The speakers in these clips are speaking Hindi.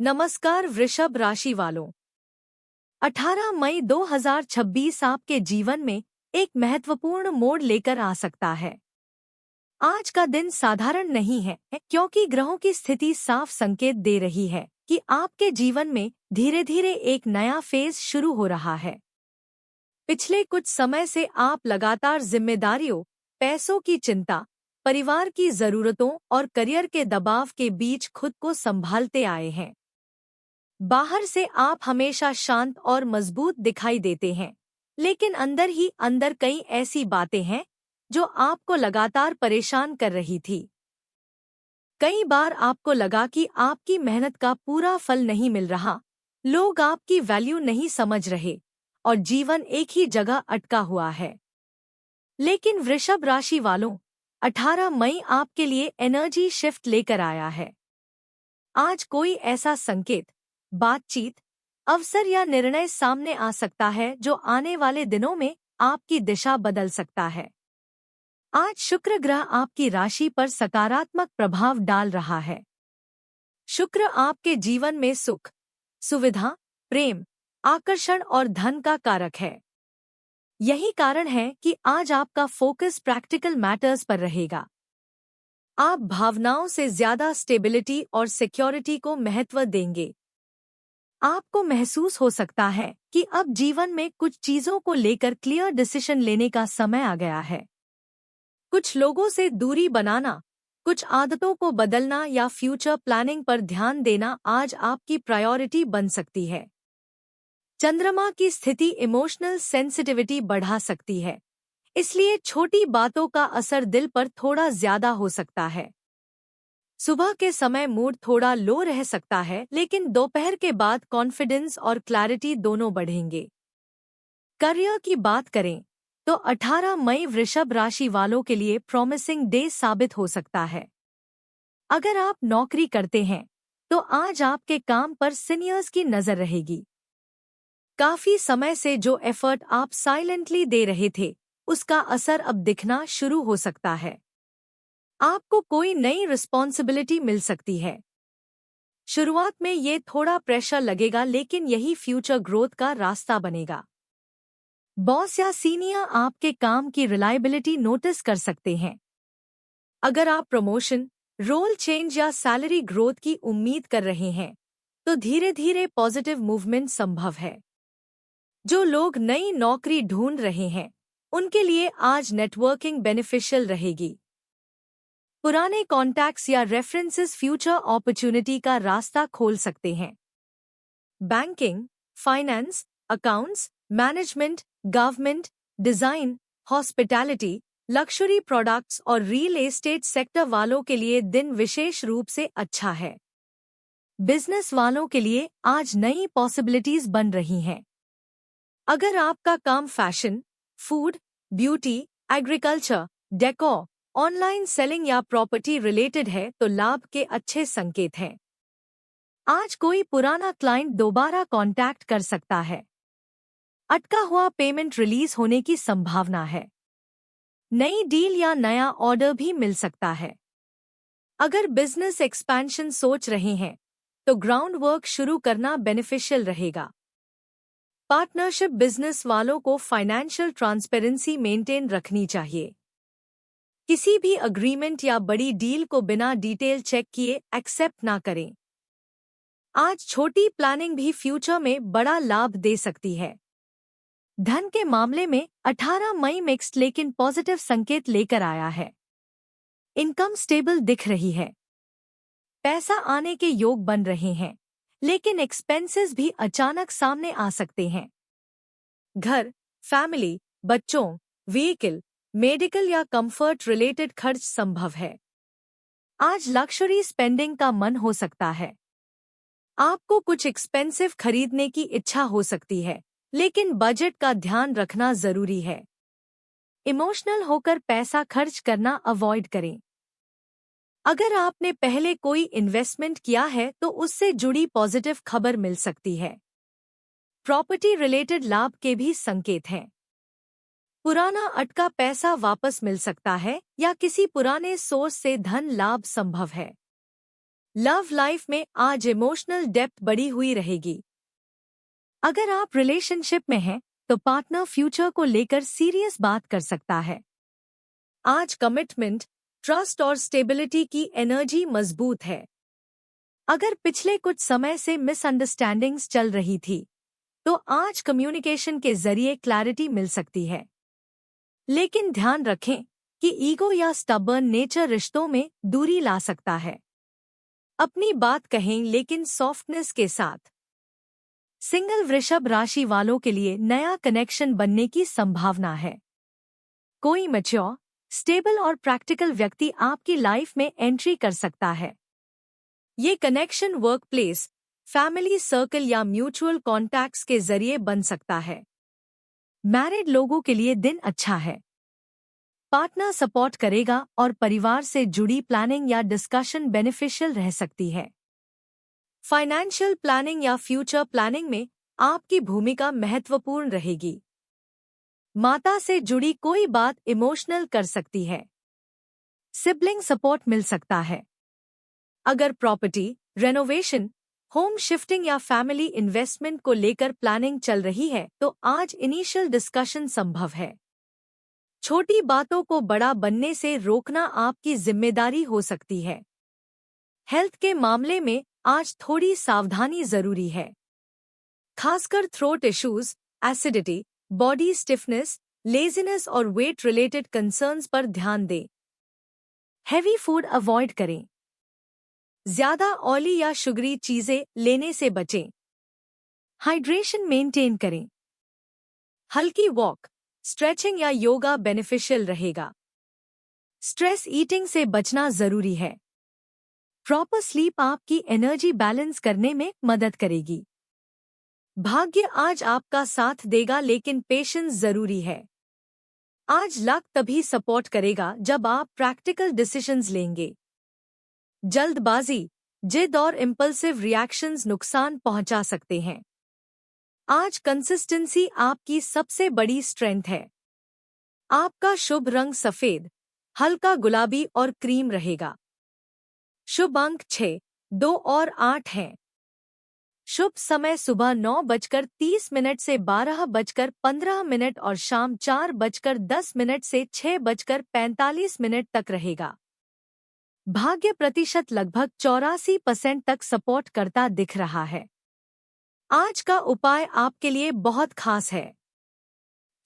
नमस्कार वृषभ राशि वालों। 18 मई 2026 आपके जीवन में एक महत्वपूर्ण मोड़ लेकर आ सकता है। आज का दिन साधारण नहीं है क्योंकि ग्रहों की स्थिति साफ संकेत दे रही है कि आपके जीवन में धीरे धीरे एक नया फेज शुरू हो रहा है। पिछले कुछ समय से आप लगातार जिम्मेदारियों, पैसों की चिंता, परिवार की जरूरतों और करियर के दबाव के बीच खुद को संभालते आए हैं। बाहर से आप हमेशा शांत और मजबूत दिखाई देते हैं, लेकिन अंदर ही अंदर कई ऐसी बातें हैं जो आपको लगातार परेशान कर रही थी। कई बार आपको लगा कि आपकी मेहनत का पूरा फल नहीं मिल रहा, लोग आपकी वैल्यू नहीं समझ रहे और जीवन एक ही जगह अटका हुआ है। लेकिन वृषभ राशि वालों, 18 मई आपके लिए एनर्जी शिफ्ट लेकर आया है। आज कोई ऐसा संकेत, बातचीत, अवसर या निर्णय सामने आ सकता है जो आने वाले दिनों में आपकी दिशा बदल सकता है। आज शुक्र ग्रह आपकी राशि पर सकारात्मक प्रभाव डाल रहा है। शुक्र आपके जीवन में सुख, सुविधा, प्रेम, आकर्षण और धन का कारक है। यही कारण है कि आज आपका फोकस प्रैक्टिकल मैटर्स पर रहेगा। आप भावनाओं से ज्यादा स्टेबिलिटी और सिक्योरिटी को महत्व देंगे। आपको महसूस हो सकता है कि अब जीवन में कुछ चीजों को लेकर क्लियर डिसीजन लेने का समय आ गया है। कुछ लोगों से दूरी बनाना, कुछ आदतों को बदलना या फ्यूचर प्लानिंग पर ध्यान देना आज आपकी प्रायोरिटी बन सकती है। चंद्रमा की स्थिति इमोशनल सेंसिटिविटी बढ़ा सकती है, इसलिए छोटी बातों का असर दिल पर थोड़ा ज्यादा हो सकता है। सुबह के समय मूड थोड़ा लो रह सकता है, लेकिन दोपहर के बाद कॉन्फिडेंस और क्लैरिटी दोनों बढ़ेंगे। करियर की बात करें तो 18 मई वृषभ राशि वालों के लिए प्रॉमिसिंग डे साबित हो सकता है। अगर आप नौकरी करते हैं तो आज आपके काम पर सीनियर्स की नजर रहेगी। काफी समय से जो एफर्ट आप साइलेंटली दे रहे थे, उसका असर अब दिखना शुरू हो सकता है। आपको कोई नई रिस्पॉन्सिबिलिटी मिल सकती है। शुरुआत में ये थोड़ा प्रेशर लगेगा, लेकिन यही फ्यूचर ग्रोथ का रास्ता बनेगा। बॉस या सीनियर आपके काम की रिलायबिलिटी नोटिस कर सकते हैं। अगर आप प्रमोशन, रोल चेंज या सैलरी ग्रोथ की उम्मीद कर रहे हैं तो धीरे धीरे पॉजिटिव मूवमेंट संभव है। जो लोग नई नौकरी ढूंढ रहे हैं उनके लिए आज नेटवर्किंग बेनिफिशियल रहेगी। पुराने कॉन्टैक्ट्स या रेफरेंसेस फ्यूचर अपॉर्चुनिटी का रास्ता खोल सकते हैं। Banking, finance, accounts, management, government, design, hospitality, luxury products और रियल एस्टेट सेक्टर वालों के लिए दिन विशेष रूप से अच्छा है। बिजनेस वालों के लिए आज नई पॉसिबिलिटीज बन रही हैं। अगर आपका काम fashion, food, beauty, agriculture, decor, online selling या प्रॉपर्टी रिलेटेड है तो लाभ के अच्छे संकेत हैं। आज कोई पुराना क्लाइंट दोबारा कांटेक्ट कर सकता है। अटका हुआ पेमेंट रिलीज होने की संभावना है। नई डील या नया ऑर्डर भी मिल सकता है। अगर बिजनेस एक्सपेंशन सोच रहे हैं तो ग्राउंड वर्क शुरू करना बेनिफिशियल रहेगा। पार्टनरशिप बिजनेस वालों को फाइनेंशियल ट्रांसपेरेंसी मेंटेन रखनी चाहिए। किसी भी अग्रीमेंट या बड़ी डील को बिना डिटेल चेक किए एक्सेप्ट ना करें। आज छोटी प्लानिंग भी फ्यूचर में बड़ा लाभ दे सकती है। धन के मामले में 18 मई मिक्स्ड लेकिन पॉजिटिव संकेत लेकर आया है। इनकम स्टेबल दिख रही है। पैसा आने के योग बन रहे हैं, लेकिन एक्सपेंसेस भी अचानक सामने आ सकते हैं। घर, फैमिली, बच्चों, व्हीकल, मेडिकल या कंफर्ट रिलेटेड खर्च संभव है। आज लक्जरी स्पेंडिंग का मन हो सकता है। आपको कुछ एक्सपेंसिव खरीदने की इच्छा हो सकती है, लेकिन बजट का ध्यान रखना जरूरी है। इमोशनल होकर पैसा खर्च करना अवॉइड करें। अगर आपने पहले कोई इन्वेस्टमेंट किया है तो उससे जुड़ी पॉजिटिव खबर मिल सकती है। प्रॉपर्टी रिलेटेड लाभ के भी संकेत हैं। पुराना अटका पैसा वापस मिल सकता है या किसी पुराने सोर्स से धन लाभ संभव है। लव लाइफ में आज इमोशनल डेप्थ बढ़ी हुई रहेगी। अगर आप रिलेशनशिप में हैं तो पार्टनर फ्यूचर को लेकर सीरियस बात कर सकता है। आज कमिटमेंट, ट्रस्ट और स्टेबिलिटी की एनर्जी मजबूत है। अगर पिछले कुछ समय से मिसअंडरस्टैंडिंग्स चल रही थी तो आज कम्युनिकेशन के जरिए क्लैरिटी मिल सकती है। लेकिन ध्यान रखें कि ईगो या स्टबर्न नेचर रिश्तों में दूरी ला सकता है। अपनी बात कहें लेकिन सॉफ्टनेस के साथ। सिंगल वृषभ राशि वालों के लिए नया कनेक्शन बनने की संभावना है। कोई मैच्योर, स्टेबल और प्रैक्टिकल व्यक्ति आपकी लाइफ में एंट्री कर सकता है। ये connection work place, family circle या म्यूचुअल कॉन्टैक्ट्स के जरिए बन सकता है। मैरिड लोगों के लिए दिन अच्छा है। पार्टनर सपोर्ट करेगा और परिवार से जुड़ी प्लानिंग या डिस्कशन बेनिफिशियल रह सकती है। फाइनेंशियल प्लानिंग या फ्यूचर प्लानिंग में आपकी भूमिका महत्वपूर्ण रहेगी। माता से जुड़ी कोई बात इमोशनल कर सकती है। सिबलिंग सपोर्ट मिल सकता है। अगर प्रॉपर्टी, रेनोवेशन, होम शिफ्टिंग या फैमिली इन्वेस्टमेंट को लेकर प्लानिंग चल रही है तो आज इनिशियल डिस्कशन संभव है। छोटी बातों को बड़ा बनने से रोकना आपकी जिम्मेदारी हो सकती है। हेल्थ के मामले में आज थोड़ी सावधानी जरूरी है। खासकर throat issues, acidity, body stiffness, laziness और वेट रिलेटेड कंसर्न्स पर ध्यान दें। हेवी फूड अवॉइड करें। ज्यादा ऑयली या शुगरी चीजें लेने से बचें। हाइड्रेशन मेंटेन करें। हल्की वॉक, स्ट्रेचिंग या योगा बेनिफिशियल रहेगा। स्ट्रेस ईटिंग से बचना जरूरी है। प्रॉपर स्लीप आपकी एनर्जी बैलेंस करने में मदद करेगी। भाग्य आज आपका साथ देगा लेकिन पेशेंस जरूरी है। आज लक तभी सपोर्ट करेगा जब आप प्रैक्टिकल डिसीजंस लेंगे। जल्दबाजी, जिद और इम्पल्सिव रिएक्शंस नुकसान पहुंचा सकते हैं। आज कंसिस्टेंसी आपकी सबसे बड़ी स्ट्रेंथ है। आपका शुभ रंग सफेद, हल्का गुलाबी और क्रीम रहेगा। शुभ अंक 6, 2 और 8 हैं। शुभ समय सुबह 9:30 से 12:15 और शाम 4:10 से 6:45 तक रहेगा। भाग्य प्रतिशत लगभग 84% तक सपोर्ट करता दिख रहा है। आज का उपाय आपके लिए बहुत खास है।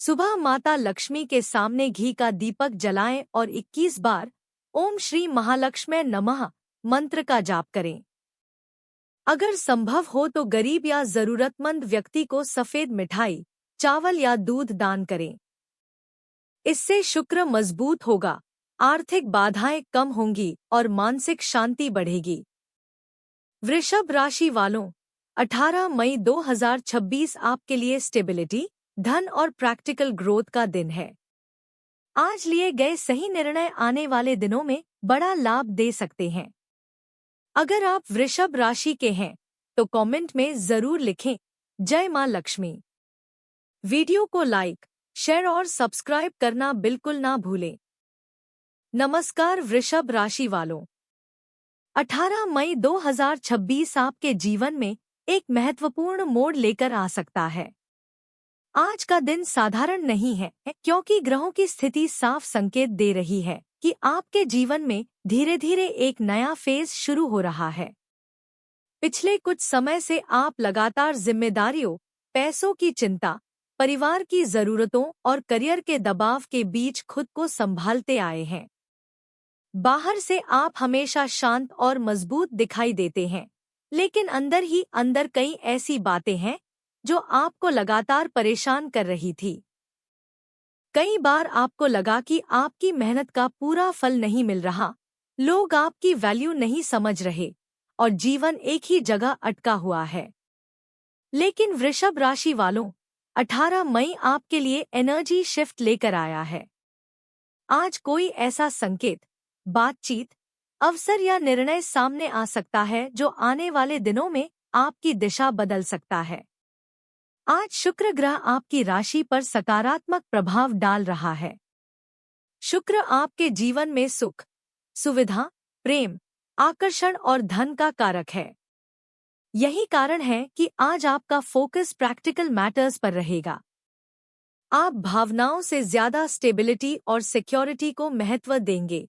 सुबह माता लक्ष्मी के सामने घी का दीपक जलाएं और 21 बार ओम श्री महालक्ष्मी नमः मंत्र का जाप करें। अगर संभव हो तो गरीब या जरूरतमंद व्यक्ति को सफेद मिठाई, चावल या दूध दान करें। इससे शुक्र मजबूत होगा, आर्थिक बाधाएं कम होंगी और मानसिक शांति बढ़ेगी। वृषभ राशि वालों, 18 मई 2026 आपके लिए स्टेबिलिटी, धन और प्रैक्टिकल ग्रोथ का दिन है। आज लिए गए सही निर्णय आने वाले दिनों में बड़ा लाभ दे सकते हैं। अगर आप वृषभ राशि के हैं तो कमेंट में जरूर लिखें जय मां लक्ष्मी। वीडियो को लाइक, शेयर और सब्सक्राइब करना बिल्कुल ना भूलें। नमस्कार वृषभ राशि वालों, 18 मई 2026 आपके जीवन में एक महत्वपूर्ण मोड़ लेकर आ सकता है। आज का दिन साधारण नहीं है क्योंकि ग्रहों की स्थिति साफ संकेत दे रही है कि आपके जीवन में धीरे धीरे एक नया फेज शुरू हो रहा है। पिछले कुछ समय से आप लगातार जिम्मेदारियों, पैसों की चिंता, परिवार की जरूरतों और करियर के दबाव के बीच खुद को संभालते आए हैं। बाहर से आप हमेशा शांत और मजबूत दिखाई देते हैं, लेकिन अंदर ही अंदर कई ऐसी बातें हैं जो आपको लगातार परेशान कर रही थी। कई बार आपको लगा कि आपकी मेहनत का पूरा फल नहीं मिल रहा, लोग आपकी वैल्यू नहीं समझ रहे और जीवन एक ही जगह अटका हुआ है। लेकिन वृषभ राशि वालों, 18 मई आपके लिए एनर्जी शिफ्ट लेकर आया है। आज कोई ऐसा संकेत, बातचीत, अवसर या निर्णय सामने आ सकता है जो आने वाले दिनों में आपकी दिशा बदल सकता है। आज शुक्र ग्रह आपकी राशि पर सकारात्मक प्रभाव डाल रहा है। शुक्र आपके जीवन में सुख, सुविधा, प्रेम, आकर्षण और धन का कारक है। यही कारण है कि आज आपका फोकस प्रैक्टिकल मैटर्स पर रहेगा। आप भावनाओं से ज्यादा स्टेबिलिटी और सिक्योरिटी को महत्व देंगे।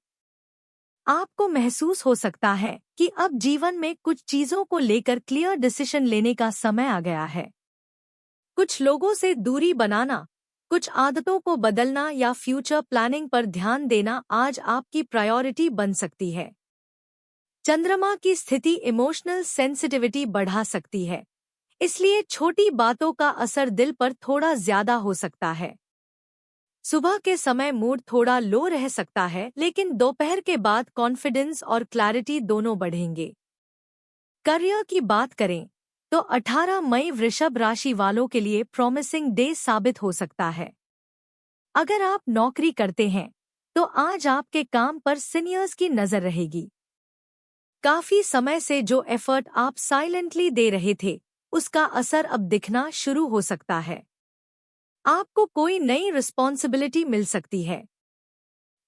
आपको महसूस हो सकता है कि अब जीवन में कुछ चीजों को लेकर क्लियर डिसीजन लेने का समय आ गया है। कुछ लोगों से दूरी बनाना, कुछ आदतों को बदलना या फ्यूचर प्लानिंग पर ध्यान देना आज आपकी प्रायोरिटी बन सकती है। चंद्रमा की स्थिति इमोशनल सेंसिटिविटी बढ़ा सकती है, इसलिए छोटी बातों का असर दिल पर थोड़ा ज्यादा हो सकता है। सुबह के समय मूड थोड़ा लो रह सकता है, लेकिन दोपहर के बाद कॉन्फिडेंस और क्लैरिटी दोनों बढ़ेंगे। करियर की बात करें तो 18 मई वृषभ राशि वालों के लिए प्रॉमिसिंग डे साबित हो सकता है। अगर आप नौकरी करते हैं तो आज आपके काम पर सीनियर्स की नजर रहेगी। काफी समय से जो एफर्ट आप साइलेंटली दे रहे थे, उसका असर अब दिखना शुरू हो सकता है। आपको कोई नई रिस्पॉन्सिबिलिटी मिल सकती है।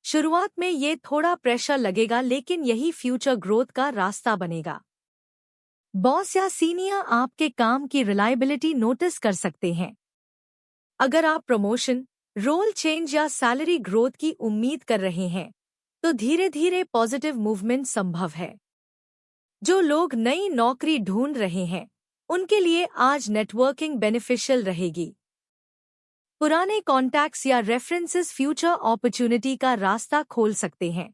शुरुआत में ये थोड़ा प्रेशर लगेगा, लेकिन यही फ्यूचर ग्रोथ का रास्ता बनेगा। बॉस या सीनियर आपके काम की रिलायबिलिटी नोटिस कर सकते हैं। अगर आप प्रमोशन, रोल चेंज या सैलरी ग्रोथ की उम्मीद कर रहे हैं तो धीरे धीरे पॉजिटिव मूवमेंट संभव है। जो लोग नई नौकरी ढूंढ रहे हैं उनके लिए आज नेटवर्किंग बेनिफिशियल रहेगी। पुराने कॉन्टैक्ट्स या रेफरेंसेस फ्यूचर अपॉर्चुनिटी का रास्ता खोल सकते हैं।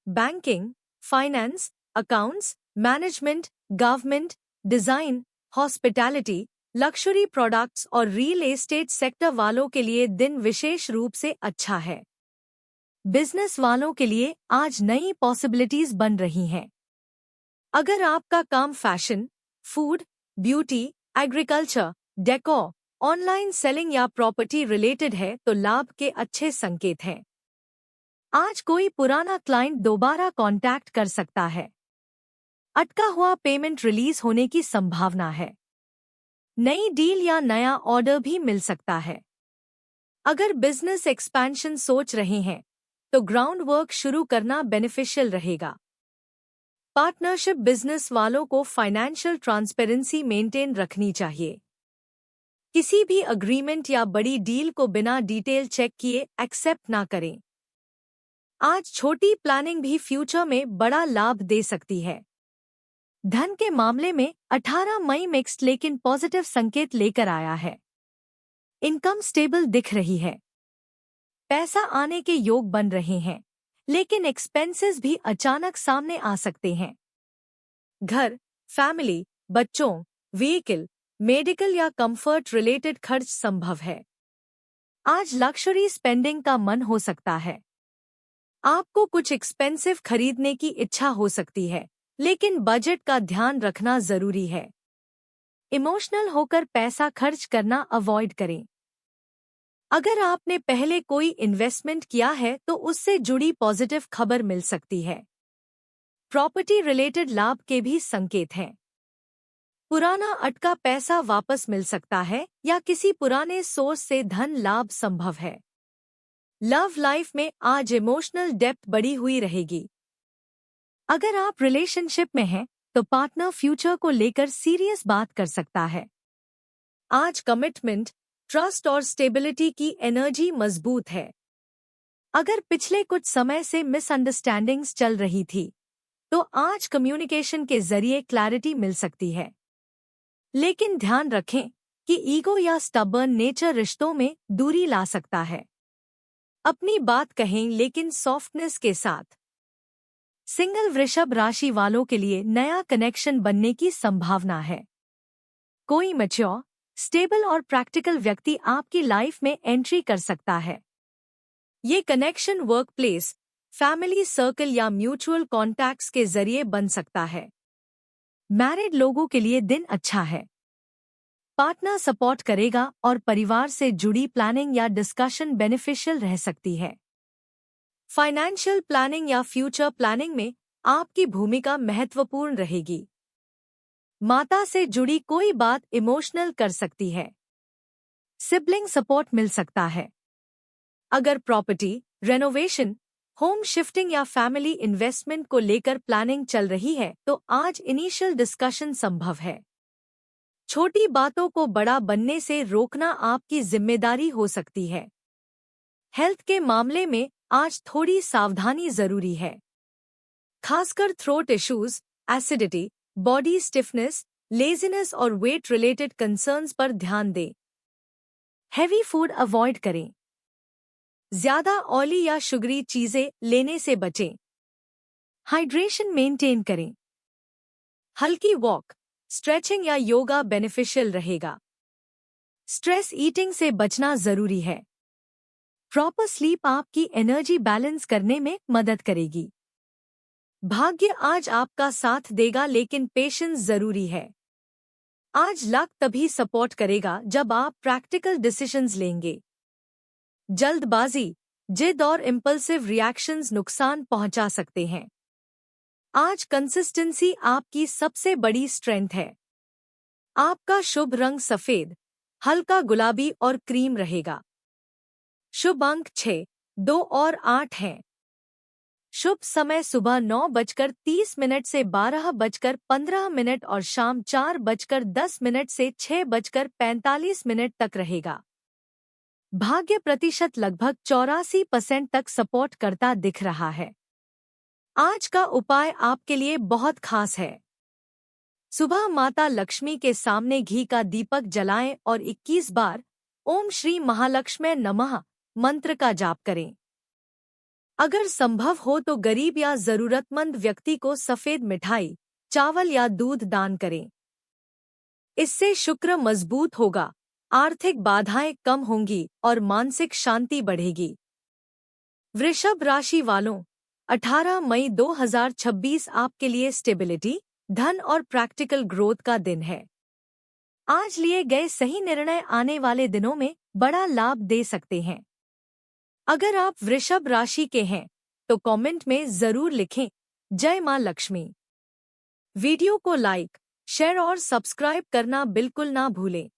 Banking, finance, accounts, management, government, design, hospitality, luxury products और रियल एस्टेट सेक्टर वालों के लिए दिन विशेष रूप से अच्छा है। बिजनेस वालों के लिए आज नई पॉसिबिलिटीज बन रही हैं। अगर आपका काम fashion, food, beauty, agriculture, decor, online selling या प्रॉपर्टी रिलेटेड है तो लाभ के अच्छे संकेत हैं। आज कोई पुराना क्लाइंट दोबारा कांटेक्ट कर सकता है। अटका हुआ पेमेंट रिलीज होने की संभावना है। नई डील या नया ऑर्डर भी मिल सकता है। अगर बिजनेस एक्सपेंशन सोच रहे हैं तो ग्राउंड वर्क शुरू करना बेनिफिशियल रहेगा। पार्टनरशिप बिजनेस वालों को फाइनेंशियल ट्रांसपेरेंसी मेंटेन रखनी चाहिए। किसी भी अग्रीमेंट या बड़ी डील को बिना डिटेल चेक किए एक्सेप्ट ना करें। आज छोटी प्लानिंग भी फ्यूचर में बड़ा लाभ दे सकती है। धन के मामले में 18 मई मिक्स्ड लेकिन पॉजिटिव संकेत लेकर आया है। इनकम स्टेबल दिख रही है। पैसा आने के योग बन रहे हैं, लेकिन एक्सपेंसेस भी अचानक सामने आ सकते हैं। घर, फैमिली, बच्चों, व्हीकल, मेडिकल या कंफर्ट रिलेटेड खर्च संभव है। आज लक्जरी स्पेंडिंग का मन हो सकता है। आपको कुछ एक्सपेंसिव खरीदने की इच्छा हो सकती है, लेकिन बजट का ध्यान रखना जरूरी है। इमोशनल होकर पैसा खर्च करना अवॉइड करें। अगर आपने पहले कोई इन्वेस्टमेंट किया है तो उससे जुड़ी पॉजिटिव खबर मिल सकती है। प्रॉपर्टी रिलेटेड लाभ के भी संकेत हैं। पुराना अटका पैसा वापस मिल सकता है या किसी पुराने सोर्स से धन लाभ संभव है। लव लाइफ में आज इमोशनल डेप्थ बढ़ी हुई रहेगी। अगर आप रिलेशनशिप में हैं तो पार्टनर फ्यूचर को लेकर सीरियस बात कर सकता है। आज कमिटमेंट, ट्रस्ट और स्टेबिलिटी की एनर्जी मजबूत है। अगर पिछले कुछ समय से मिसअंडरस्टैंडिंग्स चल रही थी तो आज कम्युनिकेशन के जरिए क्लैरिटी मिल सकती है। लेकिन ध्यान रखें कि ईगो या स्टबर्न नेचर रिश्तों में दूरी ला सकता है। अपनी बात कहें लेकिन सॉफ्टनेस के साथ। सिंगल वृषभ राशि वालों के लिए नया कनेक्शन बनने की संभावना है। कोई मैच्योर, स्टेबल और प्रैक्टिकल व्यक्ति आपकी लाइफ में एंट्री कर सकता है। ये connection work place, family circle या म्यूचुअल कॉन्टैक्ट्स के जरिए बन सकता है। मैरिड लोगों के लिए दिन अच्छा है। पार्टनर सपोर्ट करेगा और परिवार से जुड़ी प्लानिंग या डिस्कशन बेनिफिशियल रह सकती है। फाइनेंशियल प्लानिंग या फ्यूचर प्लानिंग में आपकी भूमिका महत्वपूर्ण रहेगी। माता से जुड़ी कोई बात इमोशनल कर सकती है। सिबलिंग सपोर्ट मिल सकता है। अगर प्रॉपर्टी, रेनोवेशन, होम शिफ्टिंग या फैमिली इन्वेस्टमेंट को लेकर प्लानिंग चल रही है तो आज इनिशियल डिस्कशन संभव है। छोटी बातों को बड़ा बनने से रोकना आपकी जिम्मेदारी हो सकती है। हेल्थ के मामले में आज थोड़ी सावधानी जरूरी है, खासकर throat issues, acidity, body stiffness, laziness और वेट रिलेटेड कंसर्न्स पर ध्यान दें। हेवी फूड अवॉइड करें। ज्यादा ऑयली या शुगरी चीजें लेने से बचें। हाइड्रेशन मेंटेन करें। हल्की वॉक, स्ट्रेचिंग या योगा बेनिफिशियल रहेगा। स्ट्रेस ईटिंग से बचना जरूरी है। प्रॉपर स्लीप आपकी एनर्जी बैलेंस करने में मदद करेगी। भाग्य आज आपका साथ देगा लेकिन पेशेंस जरूरी है। आज लक तभी सपोर्ट करेगा जब आप प्रैक्टिकल डिसीजंस लेंगे। जल्दबाजी, जिद और इम्पल्सिव रिएक्शंस नुकसान पहुंचा सकते हैं। आज कंसिस्टेंसी आपकी सबसे बड़ी स्ट्रेंथ है। आपका शुभ रंग सफेद, हल्का गुलाबी और क्रीम रहेगा। शुभ अंक 6, 2 और 8 हैं। शुभ समय सुबह 9:30 से 12:15 और शाम 4:10 से 6:45 तक रहेगा। भाग्य प्रतिशत लगभग 84% तक सपोर्ट करता दिख रहा है। आज का उपाय आपके लिए बहुत खास है। सुबह माता लक्ष्मी के सामने घी का दीपक जलाएं और 21 बार ओम श्री महालक्ष्मी नमः मंत्र का जाप करें। अगर संभव हो तो गरीब या जरूरतमंद व्यक्ति को सफेद मिठाई, चावल या दूध दान करें। इससे शुक्र मजबूत होगा, आर्थिक बाधाएं कम होंगी और मानसिक शांति बढ़ेगी। वृषभ राशि वालों, 18 मई 2026 आपके लिए स्टेबिलिटी, धन और प्रैक्टिकल ग्रोथ का दिन है। आज लिए गए सही निर्णय आने वाले दिनों में बड़ा लाभ दे सकते हैं। अगर आप वृषभ राशि के हैं तो कमेंट में जरूर लिखें जय मां लक्ष्मी। वीडियो को लाइक, शेयर और सब्सक्राइब करना बिल्कुल ना भूलें।